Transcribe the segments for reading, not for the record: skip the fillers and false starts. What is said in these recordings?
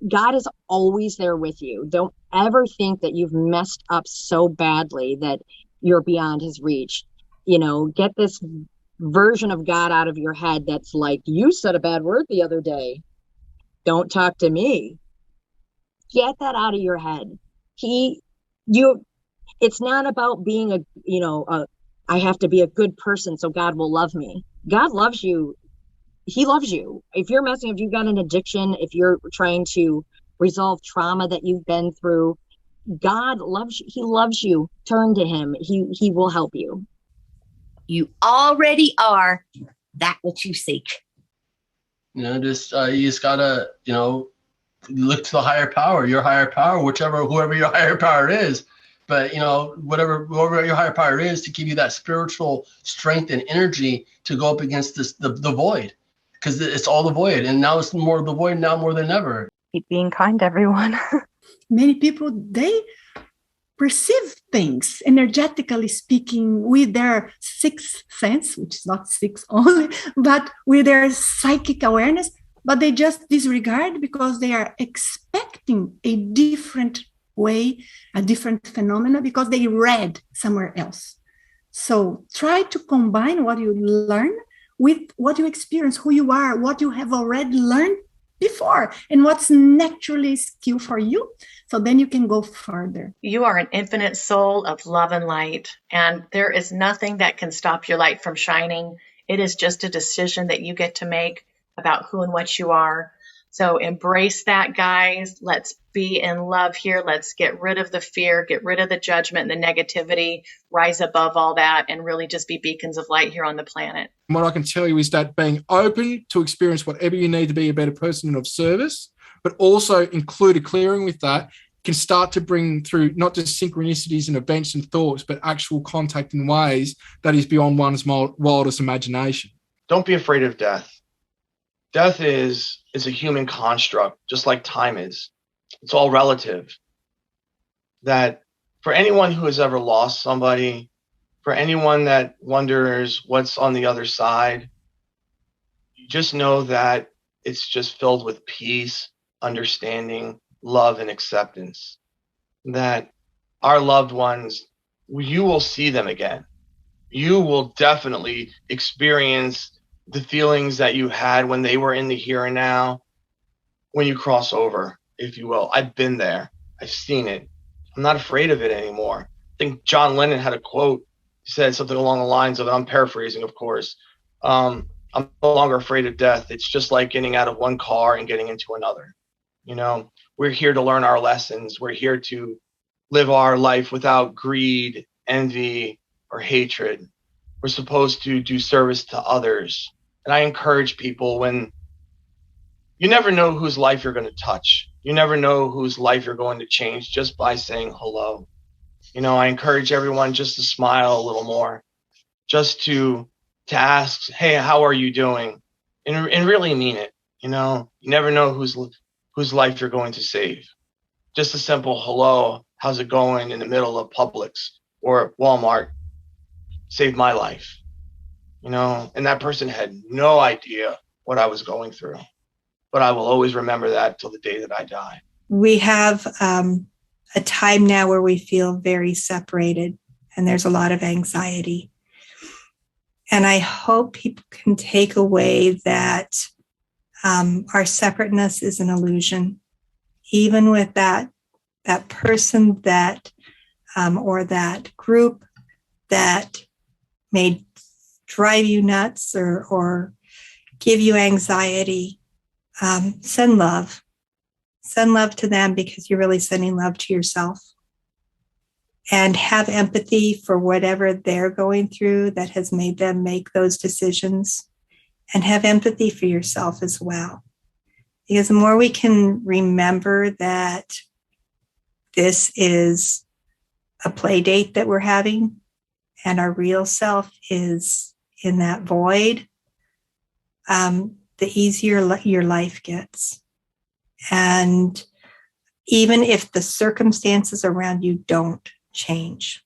God is always there with you. Don't ever think that you've messed up so badly that you're beyond his reach. Get this version of God out of your head that's like, you said a bad word the other day. Don't talk to me. Get that out of your head. It's not about being I have to be a good person so God will love me. God loves you. He loves you. If you've got an addiction, if you're trying to resolve trauma that you've been through, God loves you. He loves you. Turn to him. He will help you. You already are that which you seek. You just gotta, look to the higher power, your higher power, whoever your higher power is. But, whoever your higher power is, to give you that spiritual strength and energy to go up against the void, because it's all the void. And now it's more of the void now more than ever. Keep being kind, everyone. Many people, they perceive things, energetically speaking, with their sixth sense, which is not six only, but with their psychic awareness, but they just disregard because they are expecting a different way, a different phenomena, because they read somewhere else. So try to combine what you learn with what you experience, who you are, what you have already learned before, and what's naturally skill for you. So then you can go further. You are an infinite soul of love and light, and there is nothing that can stop your light from shining. It is just a decision that you get to make about who and what you are. So embrace that, guys. Let's be in love here. Let's get rid of the fear, get rid of the judgment and the negativity, rise above all that, and really just be beacons of light here on the planet. What I can tell you is that being open to experience whatever you need to be a better person and of service, but also include a clearing with that, can start to bring through not just synchronicities and events and thoughts, but actual contact in ways that is beyond one's wildest imagination. Don't be afraid of death. Death is a human construct, just like time is. It's all relative. That for anyone who has ever lost somebody, for anyone that wonders what's on the other side, you just know that it's just filled with peace, understanding, love, and acceptance. That our loved ones, you will see them again. You will definitely experience the feelings that you had when they were in the here and now, when you cross over, if you will. I've been there. I've seen it. I'm not afraid of it anymore. I think John Lennon had a quote. He said something along the lines of, I'm paraphrasing, of course. I'm no longer afraid of death. It's just like getting out of one car and getting into another. We're here to learn our lessons. We're here to live our life without greed, envy, or hatred. We're supposed to do service to others. And I encourage people, when you never know whose life you're going to touch. You never know whose life you're going to change just by saying hello. I encourage everyone just to smile a little more, just to ask, hey, how are you doing? And really mean it. You never know whose life you're going to save. Just a simple hello, how's it going, in the middle of Publix or Walmart saved my life. And that person had no idea what I was going through. But I will always remember that till the day that I die. We have a time now where we feel very separated, and there's a lot of anxiety. And I hope people can take away that our separateness is an illusion. Even with that person that or that group that may drive you nuts or give you anxiety, send love. Send love to them, because you're really sending love to yourself. And have empathy for whatever they're going through that has made them make those decisions. And have empathy for yourself as well. Because the more we can remember that this is a play date that we're having, and our real self is in that void, the easier your life gets. And even if the circumstances around you don't change.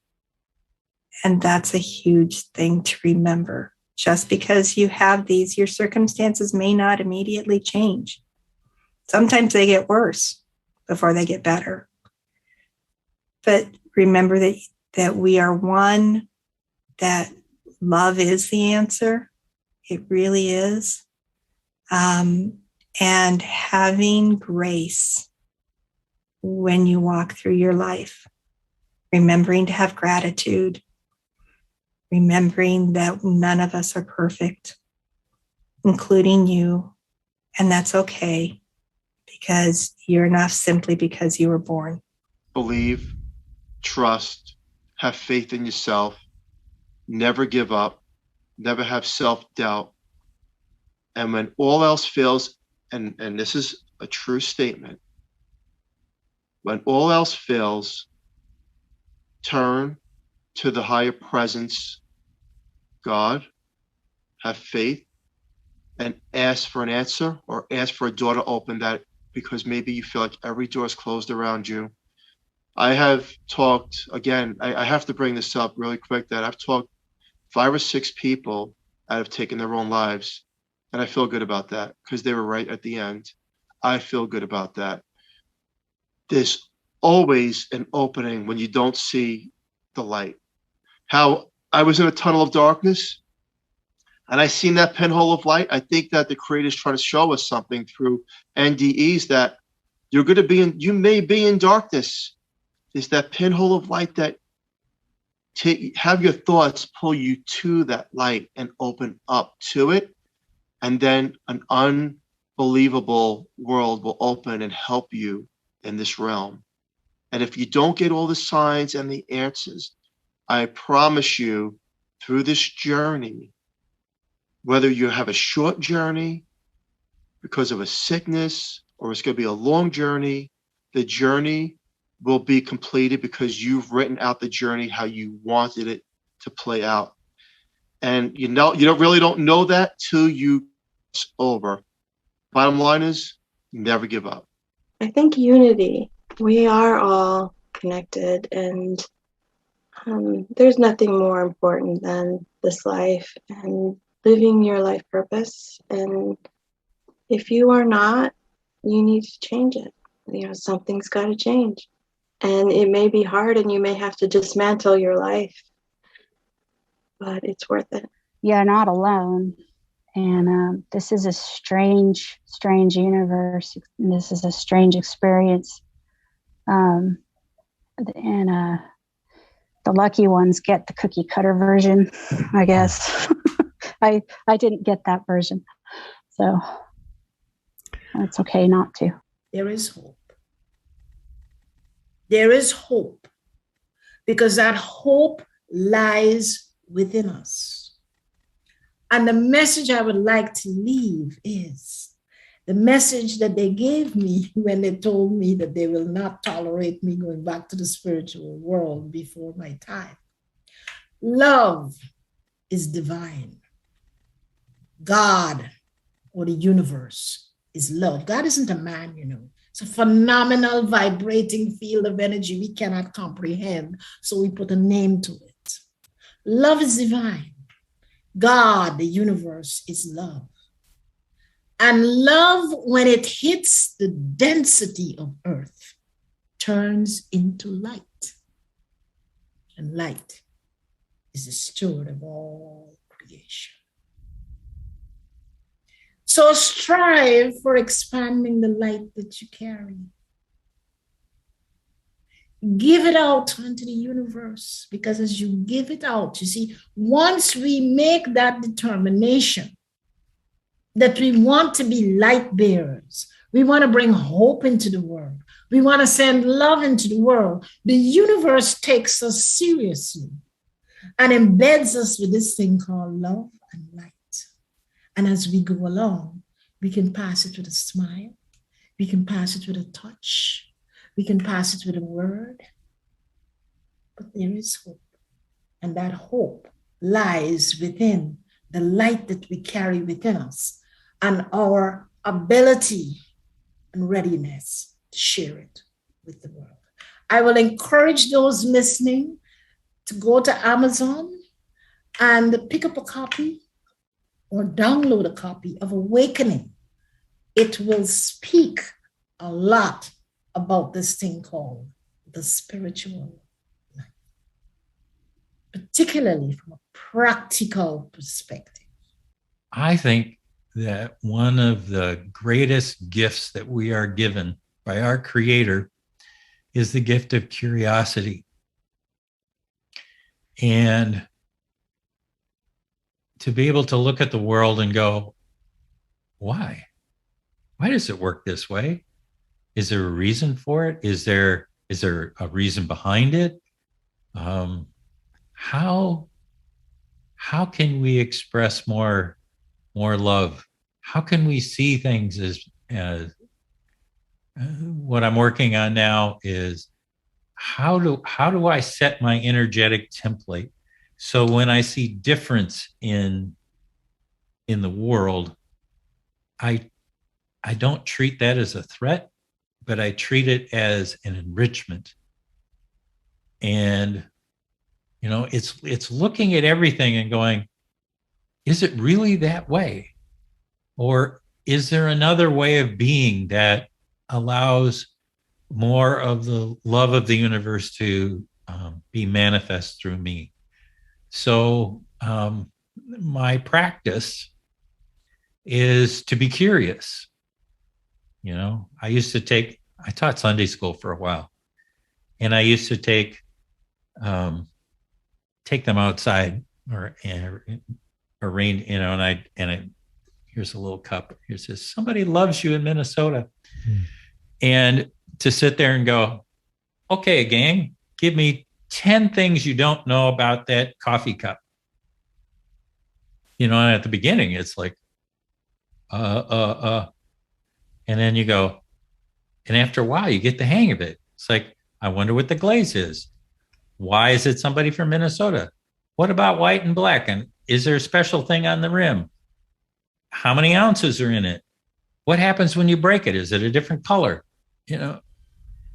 And that's a huge thing to remember. Just because you have these, your circumstances may not immediately change. Sometimes they get worse before they get better. But remember that we are one, that love is the answer. It really is. And having grace when you walk through your life, remembering to have gratitude, remembering that none of us are perfect, including you, and that's okay, because you're enough simply because you were born. Believe, trust, have faith in yourself, never give up, never have self-doubt. And when all else fails, and this is a true statement, when all else fails, turn to the higher presence, God, have faith, and ask for an answer, or ask for a door to open that, because maybe you feel like every door is closed around you. I have talked, again, I have to bring this up really quick, that I've talked 5 or 6 people that have taken their own lives. And I feel good about that because they were right at the end. I feel good about that. There's always an opening when you don't see the light. How I was in a tunnel of darkness and I seen that pinhole of light. I think that the Creator is trying to show us something through NDEs, that you may be in darkness. There's that pinhole of light that have your thoughts pull you to that light and open up to it. And then an unbelievable world will open and help you in this realm. And if you don't get all the signs and the answers, I promise you, through this journey, whether you have a short journey because of a sickness, or it's going to be a long journey, the journey will be completed because you've written out the journey how you wanted it to play out. And you don't know that till it's over. Bottom line is, never give up. I think unity. We are all connected, and there's nothing more important than this life and living your life purpose. And if you are not, you need to change it. Something's got to change. And it may be hard, and you may have to dismantle your life, but it's worth it. You're not alone. And this is a strange, strange universe. And this is a strange experience. And the lucky ones get the cookie cutter version, I guess. I didn't get that version. So it's okay not to. There is hope. There is hope, because that hope lies within us. And the message I would like to leave is the message that they gave me when they told me that they will not tolerate me going back to the spiritual world before my time. Love is divine. God, or the universe, is love. God isn't a man, It's a phenomenal vibrating field of energy we cannot comprehend, so we put a name to it. Love is divine. God, the universe, is love. And love, when it hits the density of earth, turns into light. And light is the steward of all creation. So strive for expanding the light that you carry. Give it out into the universe, because as you give it out, you see, once we make that determination that we want to be light bearers, we want to bring hope into the world, we want to send love into the world, the universe takes us seriously and embeds us with this thing called love and light. And as we go along, we can pass it with a smile, we can pass it with a touch, we can pass it with a word, but there is hope. And that hope lies within the light that we carry within us and our ability and readiness to share it with the world. I will encourage those listening to go to Amazon and pick up a copy or download a copy of Awakening. It will speak a lot about this thing called the spiritual life, particularly from a practical perspective. I think that one of the greatest gifts that we are given by our Creator is the gift of curiosity. And to be able to look at the world and go, why? Why does it work this way? Is there a reason for it? Is there a reason behind it? How can we express more love? How can we see things as what I'm working on now is how do I set my energetic template so when I see difference in the world, I don't treat that as a threat, but I treat it as an enrichment. And it's looking at everything and going, is it really that way? Or is there another way of being that allows more of the love of the universe to be manifest through me? So my practice is to be curious. I taught Sunday school for a while, and I used to take them outside or rain, and here's a little cup. Here says, somebody loves you in Minnesota. And to sit there and go, okay, gang, give me 10 things you don't know about that coffee cup. And at the beginning, it's like, and then you go, and after a while, you get the hang of it. It's like, I wonder what the glaze is. Why is it somebody from Minnesota? What about white and black? And is there a special thing on the rim? How many ounces are in it? What happens when you break it? Is it a different color? On and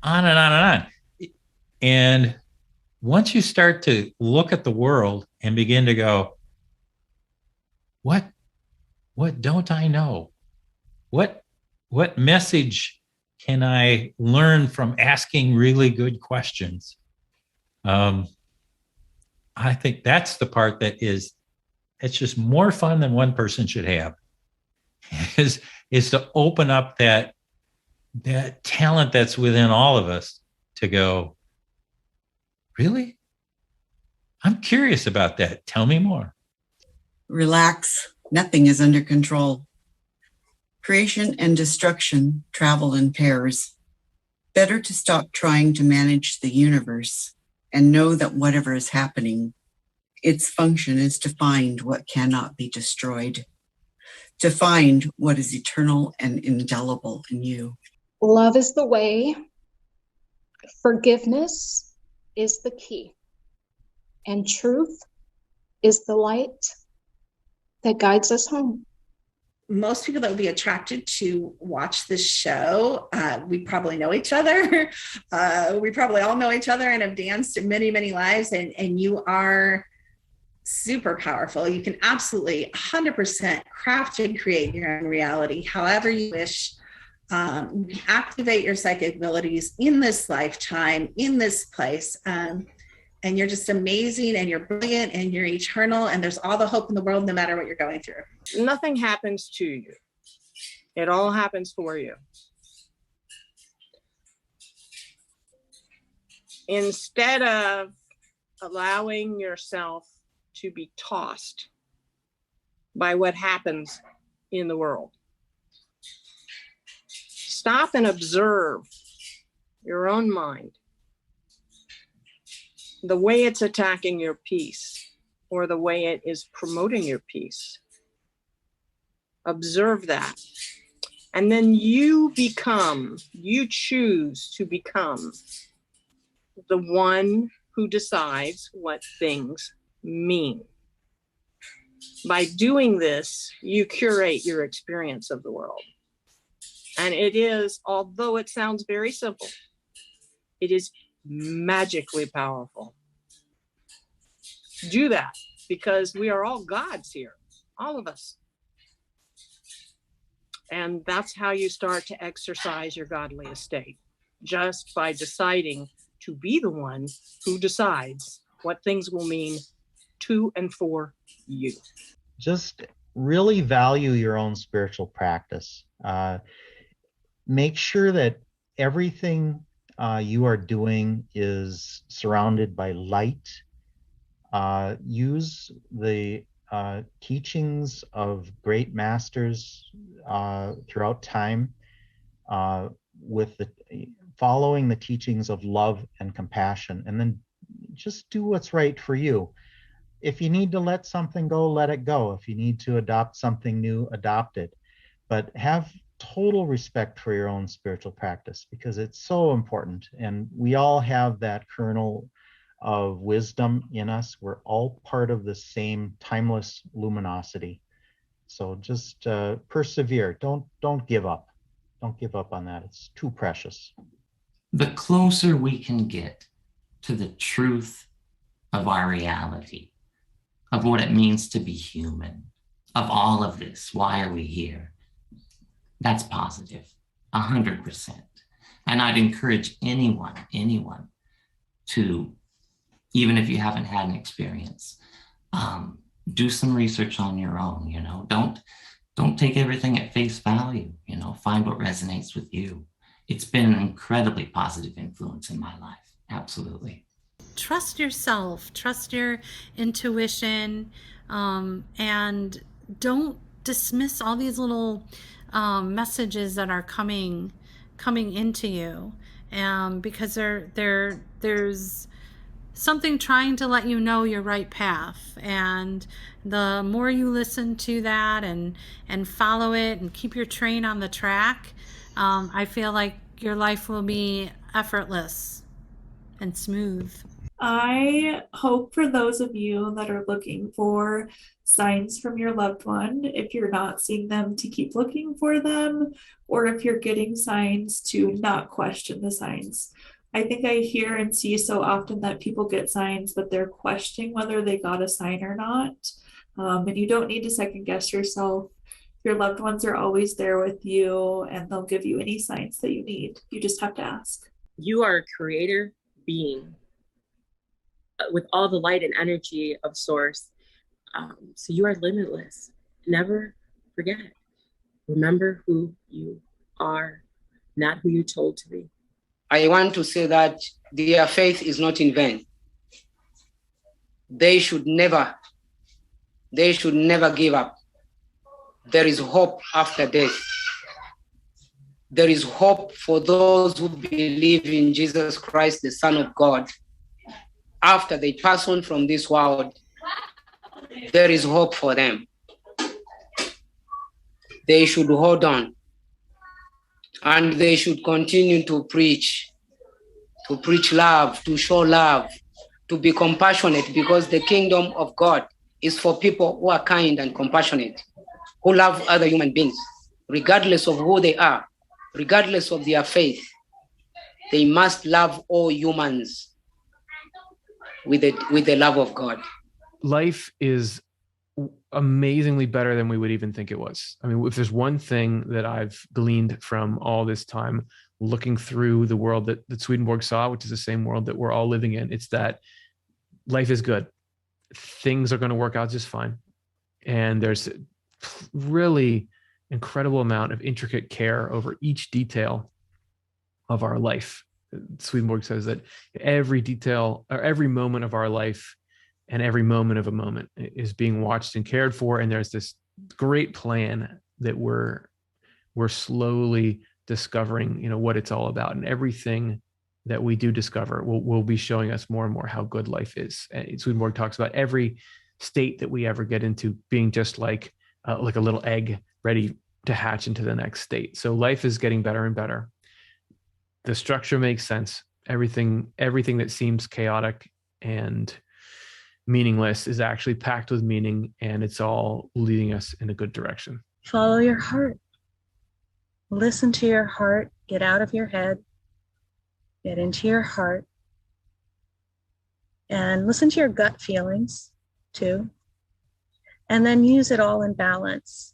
on and on. And once you start to look at the world and begin to go, what don't I know? What message can I learn from asking really good questions? I think that's the part it's just more fun than one person should have, is to open up that talent that's within all of us to go, really? I'm curious about that. Tell me more. Relax. Nothing is under control. Creation and destruction travel in pairs. Better to stop trying to manage the universe and know that whatever is happening, its function is to find what cannot be destroyed, to find what is eternal and indelible in you. Love is the way. Forgiveness is the key. And truth is the light that guides us home. Most people that would be attracted to watch this show, we probably know each other. We probably all know each other and have danced in many, many lives. And you are super powerful. You can absolutely 100% craft and create your own reality however you wish. Activate your psychic abilities in this lifetime, in this place. And you're just amazing, and you're brilliant, and you're eternal, and there's all the hope in the world no matter what you're going through. Nothing happens to you. It all happens for you. Instead of allowing yourself to be tossed by what happens in the world, stop and observe your own mind, the way it's attacking your peace or the way it is promoting your peace. Observe that. And then you choose to become the one who decides what things mean. By doing this, you curate your experience of the world. And it is, although it sounds very simple, it is magically powerful. Do that, because we are all gods here, all of us. And that's how you start to exercise your godly estate, just by deciding to be the one who decides what things will mean to and for you. Just really value your own spiritual practice. Make sure that everything you are doing is surrounded by light. Use the teachings of great masters throughout time, with following the teachings of love and compassion, and then just do what's right for you. If you need to let something go, let it go. If you need to adopt something new, adopt it. But have total respect for your own spiritual practice, because it's so important. And we all have that kernel of wisdom in us. We're all part of the same timeless luminosity. So just persevere. Don't give up. Don't give up on that. It's too precious. The closer we can get to the truth of our reality, of what it means to be human, of all of this, why are we here? That's positive, 100%. And I'd encourage anyone to, even if you haven't had an experience, do some research on your own. Don't take everything at face value. Find what resonates with you. It's been an incredibly positive influence in my life. Absolutely. Trust yourself, trust your intuition, and don't dismiss all these little messages that are coming into you, because there's something trying to let you know your right path. And the more you listen to that and follow it and keep your train on the track, I feel like your life will be effortless and smooth. I hope for those of you that are looking for signs from your loved one, if you're not seeing them, to keep looking for them, or if you're getting signs, to not question the signs. I think I hear and see so often that people get signs, but they're questioning whether they got a sign or not. And you don't need to second guess yourself. Your loved ones are always there with you, and they'll give you any signs that you need. You just have to ask. You are a creator being with all the light and energy of source. So you are limitless. Never forget it. Remember who you are, not who you're told to be. I want to say that their faith is not in vain. They should never give up. There is hope after death. There is hope for those who believe in Jesus Christ, the Son of God. After they pass on from this world, there is hope for them. They should hold on, and they should continue to preach love, to show love, to be compassionate, because the kingdom of God is for people who are kind and compassionate, who love other human beings, regardless of who they are, regardless of their faith. They must love all humans with the love of God. Life is amazingly better than we would even think it was. I mean, if there's one thing that I've gleaned from all this time looking through the world that Swedenborg saw, which is the same world that we're all living in, it's that life is good. Things are going to work out just fine. And there's a really incredible amount of intricate care over each detail of our life. Swedenborg says that every detail or every moment of our life and every moment of a moment is being watched and cared for. And there's this great plan that we're slowly discovering, what it's all about. And everything that we do discover will be showing us more and more how good life is. And Swedenborg talks about every state that we ever get into being just like a little egg ready to hatch into the next state. So life is getting better and better. The structure makes sense. Everything that seems chaotic and meaningless is actually packed with meaning, and it's all leading us in a good direction. Follow your heart. Listen to your heart. Get out of your head. Get into your heart. And listen to your gut feelings too. And then use it all in balance.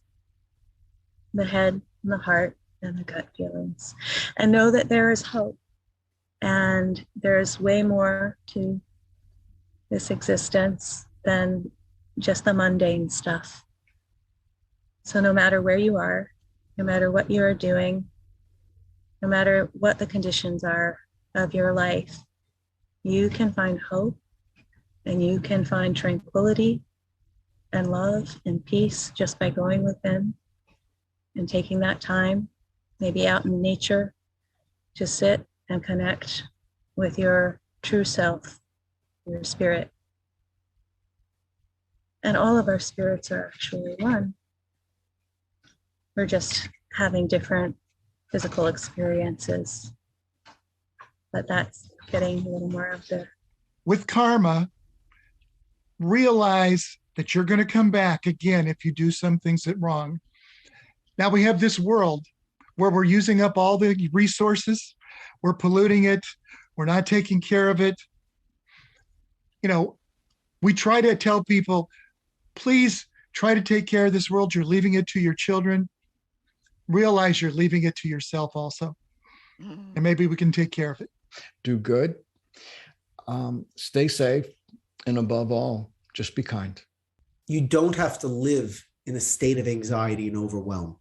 The head, and the heart and the gut feelings, and know that there is hope and there's way more to this existence than just the mundane stuff. So no matter where you are, no matter what you are doing, no matter what the conditions are of your life, you can find hope and you can find tranquility and love and peace just by going within and taking that time, maybe out in nature, to sit and connect with your true self, your spirit. And all of our spirits are actually one. We're just having different physical experiences, but that's getting a little more out there. With karma, realize that you're going to come back again if you do some things that wrong. Now we have this world where we're using up all the resources, we're polluting it, we're not taking care of it. You know, we try to tell people, please try to take care of this world. You're leaving it to your children. Realize you're leaving it to yourself also. And maybe we can take care of it. Do good, stay safe, and above all, just be kind. You don't have to live in a state of anxiety and overwhelm.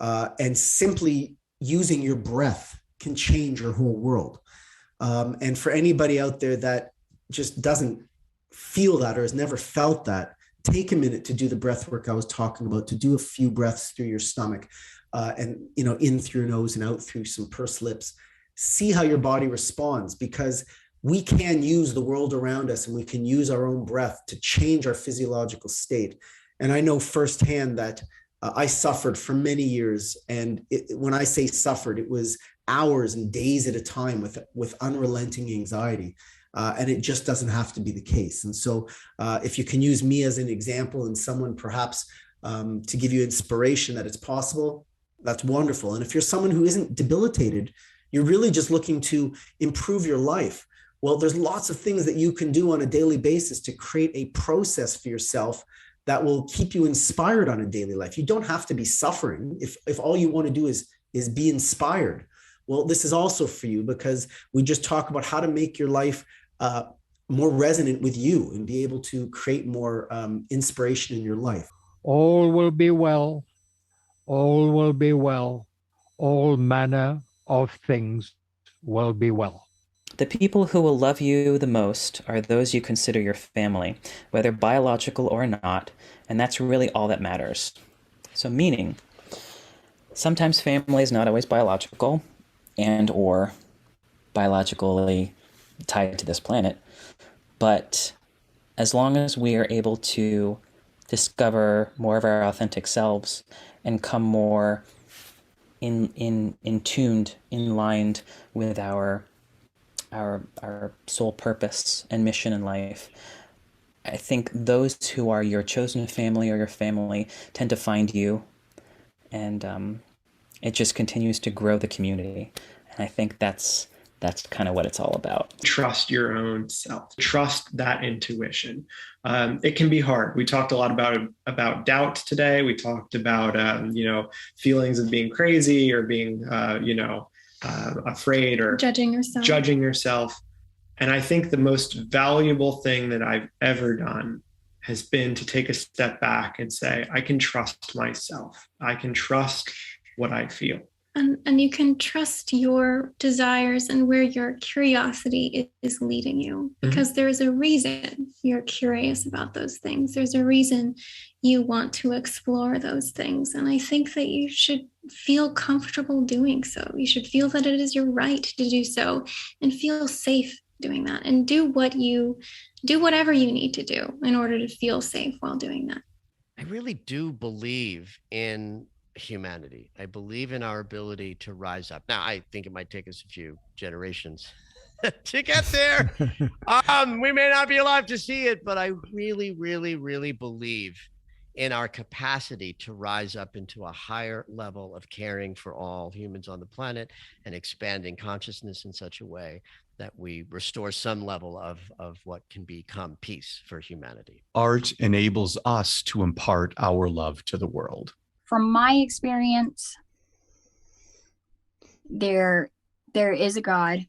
And simply using your breath can change your whole world. And for anybody out there that just doesn't feel that or has never felt that, take a minute to do the breath work I was talking about, to do a few breaths through your stomach and, you know, in through your nose and out through some pursed lips. See how your body responds, because we can use the world around us and we can use our own breath to change our physiological state. And I know firsthand that I suffered for many years. And when I say suffered, it was hours and days at a time with unrelenting anxiety. And it just doesn't have to be the case. And so if you can use me as an example and someone perhaps to give you inspiration that it's possible, that's wonderful. And if you're someone who isn't debilitated, you're really just looking to improve your life. Well, there's lots of things that you can do on a daily basis to create a process for yourself that will keep you inspired on a daily life. You don't have to be suffering if all you want to do is be inspired. Well, this is also for you, because we just talk about how to make your life more resonant with you and be able to create more inspiration in your life. All will be well. All will be well. All manner of things will be well. The people who will love you the most are those you consider your family, whether biological or not, and that's really all that matters. So meaning, sometimes family is not always biological and or biologically tied to this planet, but as long as we are able to discover more of our authentic selves and come more in tuned, in lined with our soul purpose and mission in life, I think those who are your chosen family or your family tend to find you, and it just continues to grow the community. And I think that's kind of what it's all about. Trust your own self. Trust that intuition. It can be hard. We talked a lot about doubt today. We talked about feelings of being crazy or being afraid or judging yourself. And I think the most valuable thing that I've ever done has been to take a step back and say, I can trust myself. I can trust what I feel. And you can trust your desires and where your curiosity is leading you, because there's a reason you're curious about those things. There's a reason you want to explore those things. And I think that you should feel comfortable doing so. You should feel that it is your right to do so and feel safe doing that, and do whatever you need to do in order to feel safe while doing that. I really do believe in humanity. I believe in our ability to rise up. Now, I think it might take us a few generations to get there. We may not be alive to see it, but I really, really, really believe in our capacity to rise up into a higher level of caring for all humans on the planet and expanding consciousness in such a way that we restore some level of what can become peace for humanity. Art enables us to impart our love to the world. From my experience, there is a God,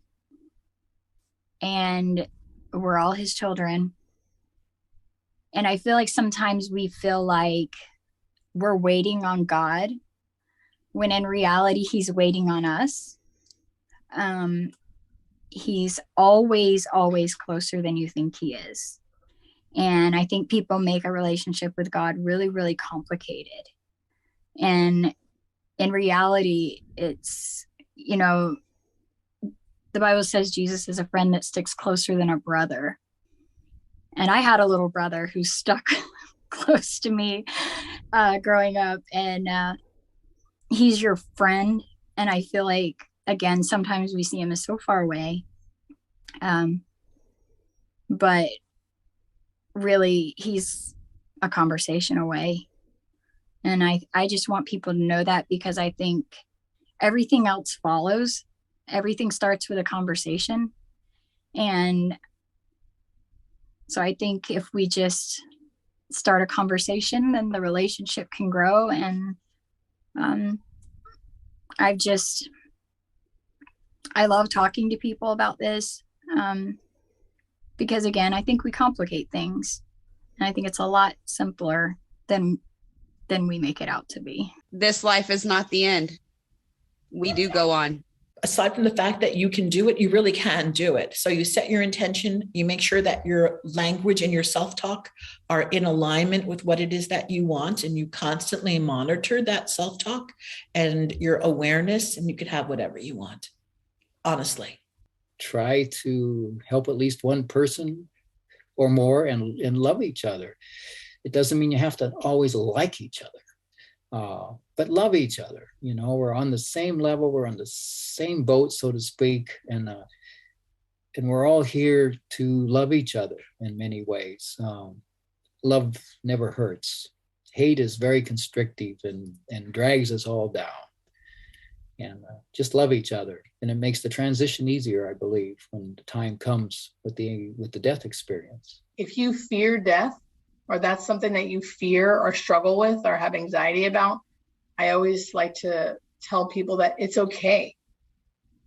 and we're all his children. And I feel like sometimes we feel like we're waiting on God, when in reality, he's waiting on us. He's always, always closer than you think he is. And I think people make a relationship with God really, really complicated. And in reality, it's, the Bible says Jesus is a friend that sticks closer than a brother. And I had a little brother who stuck close to me growing up, and he's your friend. And I feel like, again, sometimes we see him as so far away. But really, he's a conversation away. And I just want people to know that, because I think everything else follows. Everything starts with a conversation. And so I think if we just start a conversation, then the relationship can grow. And I love talking to people about this, because again, I think we complicate things, and I think it's a lot simpler than we make it out to be. This life is not the end. We do go on. Aside from the fact that you can do it, you really can do it. So you set your intention, you make sure that your language and your self-talk are in alignment with what it is that you want, and you constantly monitor that self-talk and your awareness, and you could have whatever you want, honestly. Try to help at least one person or more and love each other. It doesn't mean you have to always like each other. But love each other. We're on the same level, we're on the same boat, so to speak, and we're all here to love each other in many ways. Love never hurts. Hate is very constrictive and drags us all down. And just love each other, and it makes the transition easier, I believe, when the time comes with the death experience. If you fear death, or that's something that you fear or struggle with or have anxiety about, I always like to tell people that it's okay.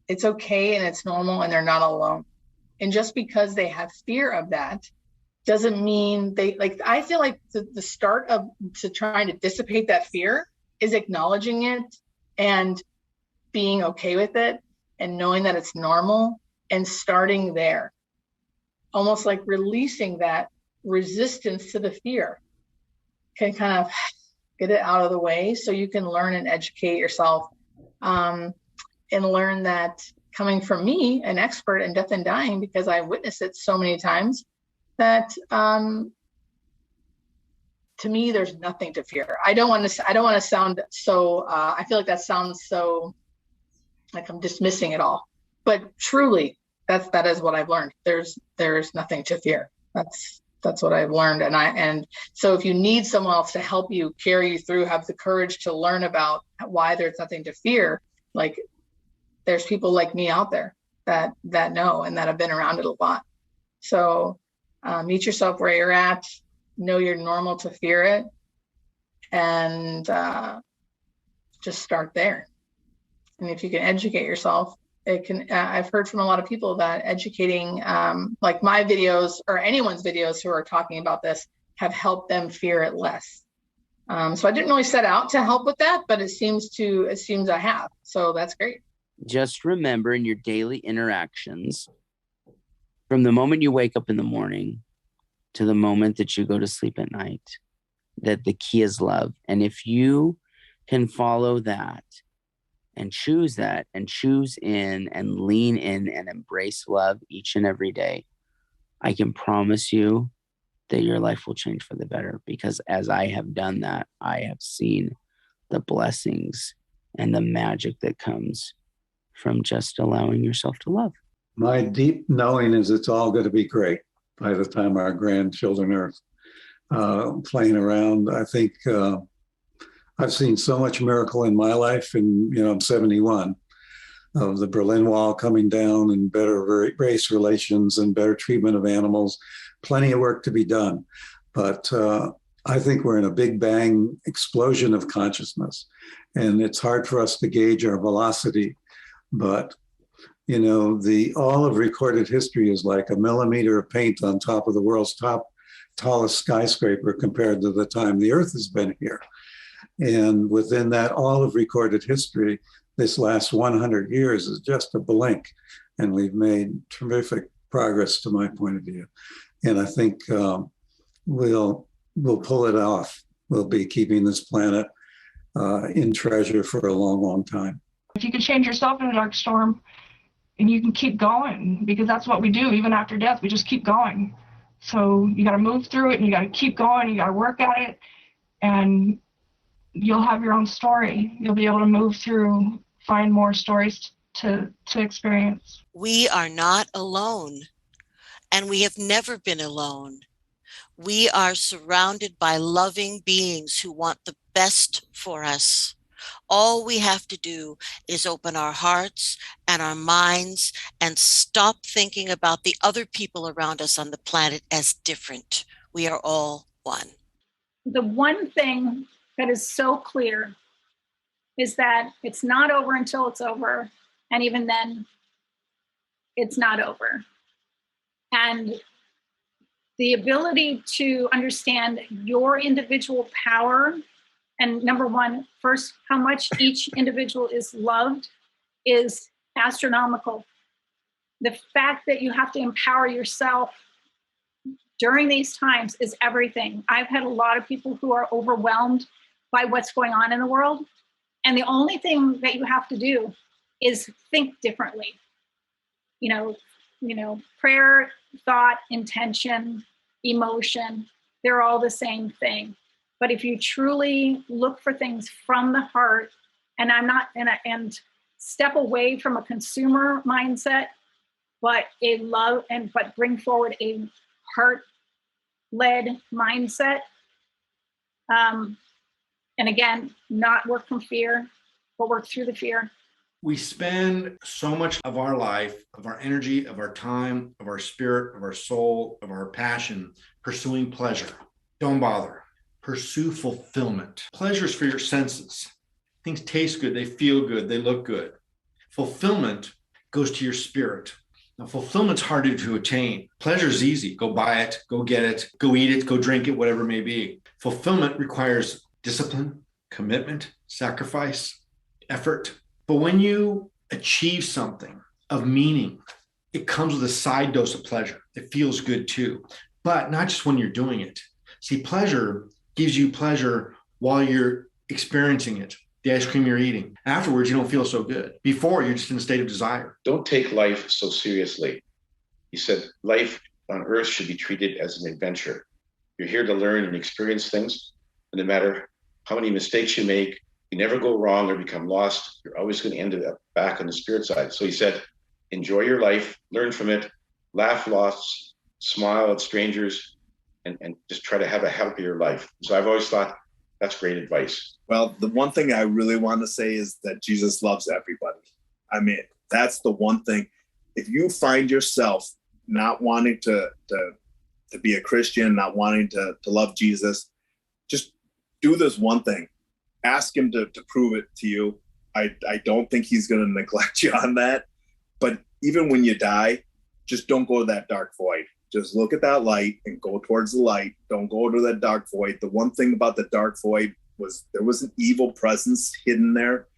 It's okay, and it's normal, and they're not alone. And just because they have fear of that doesn't mean I feel like the start to trying to dissipate that fear is acknowledging it and being okay with it and knowing that it's normal, and starting there, almost like releasing that resistance to the fear can kind of get it out of the way, so you can learn and educate yourself, and learn that, coming from me, an expert in death and dying, because I witnessed it so many times, that to me, there's nothing to fear. I don't want to sound so, I feel like that sounds so like I'm dismissing it all, but truly that is what I've learned. There's nothing to fear. That's what I've learned. And so if you need someone else to help you, carry you through, have the courage to learn about why there's nothing to fear, like there's people like me out there that know and that have been around it a lot. So meet yourself where you're at, know you're normal to fear it, and just start there. And if you can educate yourself, it can, I've heard from a lot of people that educating, like my videos or anyone's videos who are talking about this, have helped them fear it less. So I didn't really set out to help with that, but it seems I have. So that's great. Just remember in your daily interactions, from the moment you wake up in the morning to the moment that you go to sleep at night, that the key is love. And if you can follow that, and choose that, and choose in and lean in and embrace love each and every day, I can promise you that your life will change for the better. Because as I have done that, I have seen the blessings and the magic that comes from just allowing yourself to love. My deep knowing is it's all going to be great by the time our grandchildren are playing around. I think I've seen so much miracle in my life, and I'm 71, of the Berlin Wall coming down, and better race relations and better treatment of animals. Plenty of work to be done. But I think we're in a big bang explosion of consciousness, and it's hard for us to gauge our velocity. But, all of recorded history is like a millimeter of paint on top of the world's tallest skyscraper compared to the time the Earth has been here. And within that, all of recorded history, this last 100 years is just a blink. And we've made terrific progress to my point of view. And I think we'll pull it off. We'll be keeping this planet in treasure for a long, long time. If you can change yourself in a dark storm, and you can keep going, because that's what we do. Even after death, we just keep going. So you got to move through it, and you got to keep going. You got to work at it, and you'll have your own story. You'll be able to move through, find more stories to experience. We are not alone, and we have never been alone. We are surrounded by loving beings who want the best for us. All we have to do is open our hearts and our minds and stop thinking about the other people around us on the planet as different. We are all one. The one thing that is so clear is that it's not over until it's over. And even then, it's not over. And the ability to understand your individual power, and number one, first, how much each individual is loved is astronomical. The fact that you have to empower yourself during these times is everything. I've had a lot of people who are overwhelmed by what's going on in the world. And the only thing that you have to do is think differently. Prayer, thought, intention, emotion, they're all the same thing. But if you truly look for things from the heart, and step away from a consumer mindset, but but bring forward a heart-led mindset. And again, not work from fear, but work through the fear. We spend so much of our life, of our energy, of our time, of our spirit, of our soul, of our passion, pursuing pleasure. Don't bother. Pursue fulfillment. Pleasure's for your senses. Things taste good, they feel good, they look good. Fulfillment goes to your spirit. Now, fulfillment's harder to attain. Pleasure's easy. Go buy it, go get it, go eat it, go drink it, whatever it may be. Fulfillment requires discipline, commitment, sacrifice, effort. But when you achieve something of meaning, it comes with a side dose of pleasure. It feels good too, but not just when you're doing it. See, pleasure gives you pleasure while you're experiencing it. The ice cream you're eating. Afterwards, you don't feel so good. Before, you're just in a state of desire. Don't take life so seriously. He said, life on earth should be treated as an adventure. You're here to learn and experience things. And no matter how many mistakes you make, you never go wrong or become lost. You're always going to end up back on the spirit side. So he said, enjoy your life, learn from it, laugh lots, smile at strangers, and just try to have a healthier life. So I've always thought that's great advice. Well, the one thing I really want to say is that Jesus loves everybody. I mean, that's the one thing. If you find yourself not wanting to be a Christian, not wanting to love Jesus, just do this one thing. Ask him to prove it to you. I don't think he's going to neglect you on that. But even when you die, just don't go to that dark void. Just look at that light and go towards the light. Don't go to that dark void. The one thing about the dark void was there was an evil presence hidden there,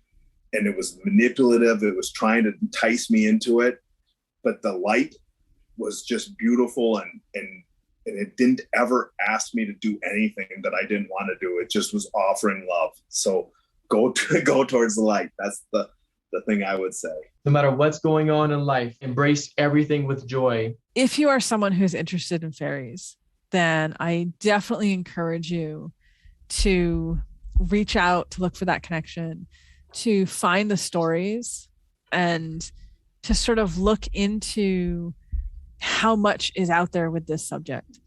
and it was manipulative. It was trying to entice me into it. But the light was just beautiful, and it didn't ever ask me to do anything that I didn't want to do. It just was offering love. So go towards the light. That's the thing I would say. No matter what's going on in life, embrace everything with joy. If you are someone who's interested in fairies, then I definitely encourage you to reach out, to look for that connection, to find the stories, and to sort of look into how much is out there with this subject.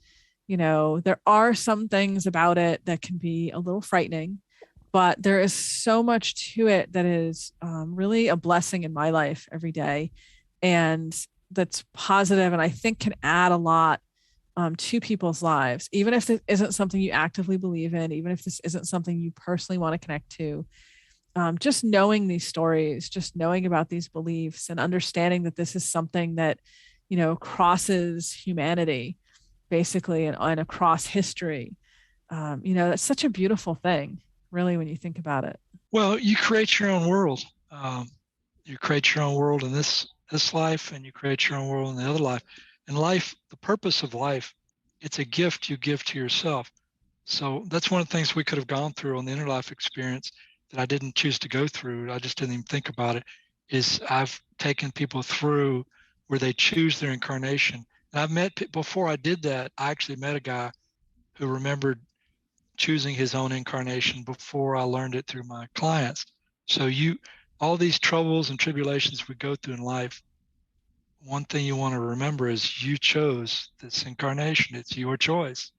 You know, there are some things about it that can be a little frightening, but there is so much to it that is really a blessing in my life every day. And that's positive, and I think can add a lot to people's lives, even if this isn't something you actively believe in, even if this isn't something you personally want to connect to. just knowing these stories, just knowing about these beliefs and understanding that this is something that, crosses humanity basically and across history. That's such a beautiful thing, really, when you think about it. Well, you create your own world. You create your own world in this life, and you create your own world in the other life. And life, the purpose of life, it's a gift you give to yourself. So that's one of the things we could have gone through on the inner life experience that I didn't choose to go through. I just didn't even think about it. Is I've taken people through where they choose their incarnation. And I've met, before I did that, I actually met a guy who remembered choosing his own incarnation before I learned it through my clients. So all these troubles and tribulations we go through in life, one thing you want to remember is you chose this incarnation. It's your choice.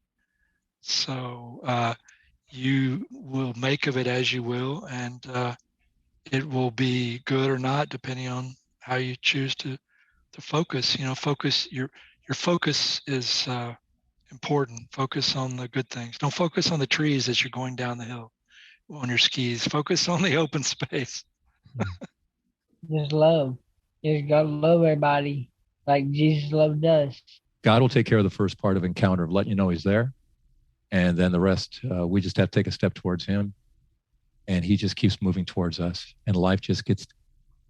So you will make of it as you will, and it will be good or not, depending on how you choose to focus. Focus. Your focus is important. Focus on the good things. Don't focus on the trees as you're going down the hill on your skis. Focus on the open space. Just love. You just gotta love everybody like Jesus loved us. God will take care of the first part of encounter, of letting you know he's there. And then the rest, we just have to take a step towards him. And he just keeps moving towards us. And life just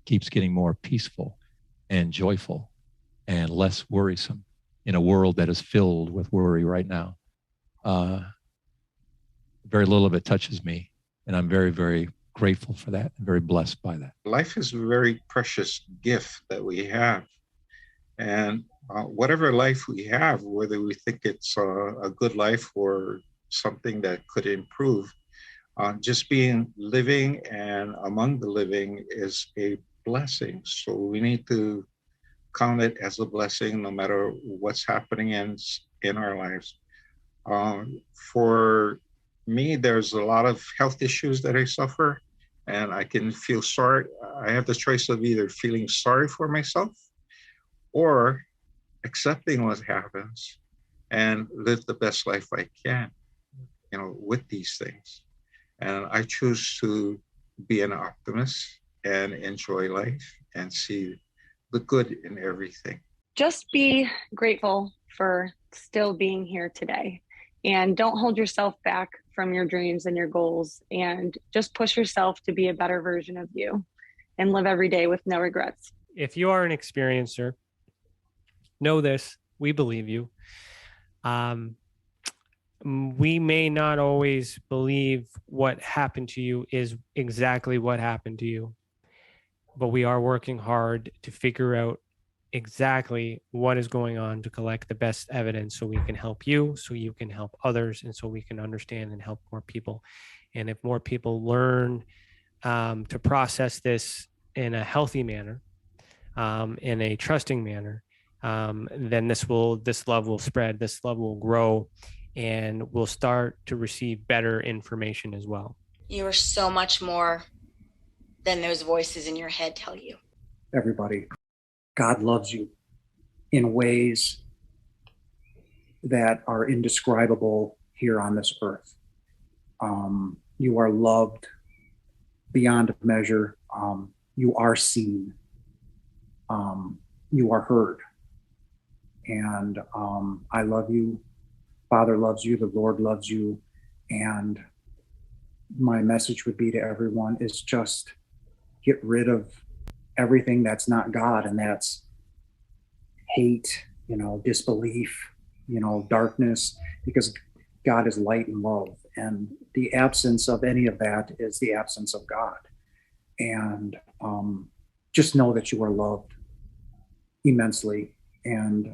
keeps getting more peaceful and joyful and less worrisome in a world that is filled with worry right now. Very little of it touches me. And I'm very, very grateful for that and very blessed by that. Life is a very precious gift that we have. And whatever life we have, whether we think it's a good life or something that could improve, just being living and among the living is a blessing. So we need to count it as a blessing no matter what's happening in our lives. For me, there's a lot of health issues that I suffer, and I can feel sorry. I have the choice of either feeling sorry for myself or accepting what happens and live the best life I can, with these things. And I choose to be an optimist and enjoy life and see the good in everything. Just be grateful for still being here today, and don't hold yourself back from your dreams and your goals, and just push yourself to be a better version of you and live every day with no regrets. If you are an experiencer, know this: we believe you. We may not always believe what happened to you is exactly what happened to you, but we are working hard to figure out exactly what is going on to collect the best evidence so we can help you, so you can help others, and so we can understand and help more people. And if more people learn to process this in a healthy manner, in a trusting manner, then this love will spread, this love will grow, and we'll start to receive better information as well. You are so much more than those voices in your head tell you. Everybody, God loves you in ways that are indescribable here on this earth. You are loved beyond measure. You are seen. You are heard. And I love you. Father loves you. The Lord loves you. And my message would be to everyone is just get rid of everything that's not God, and that's hate, disbelief, darkness, because God is light and love. And the absence of any of that is the absence of God. And just know that you are loved immensely, and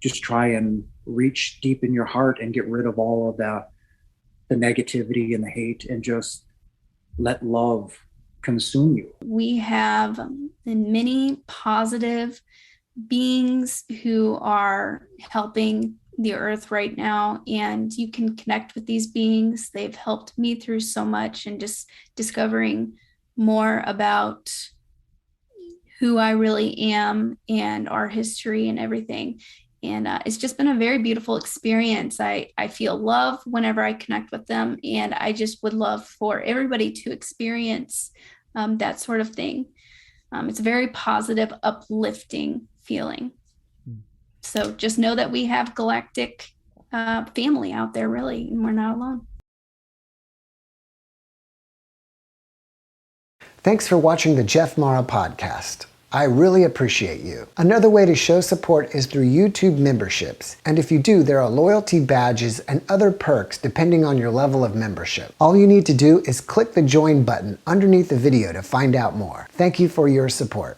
just try and reach deep in your heart and get rid of all of the negativity and the hate, and just let love consume you. We have many positive beings who are helping the earth right now, and you can connect with these beings. They've helped me through so much, and just discovering more about who I really am and our history and everything. And it's just been a very beautiful experience. I feel love whenever I connect with them. And I just would love for everybody to experience that sort of thing. It's a very positive, uplifting feeling. So just know that we have galactic family out there, really, and we're not alone. Thanks for watching the Jeff Mara podcast. I really appreciate you. Another way to show support is through YouTube memberships. And if you do, there are loyalty badges and other perks depending on your level of membership. All you need to do is click the join button underneath the video to find out more. Thank you for your support.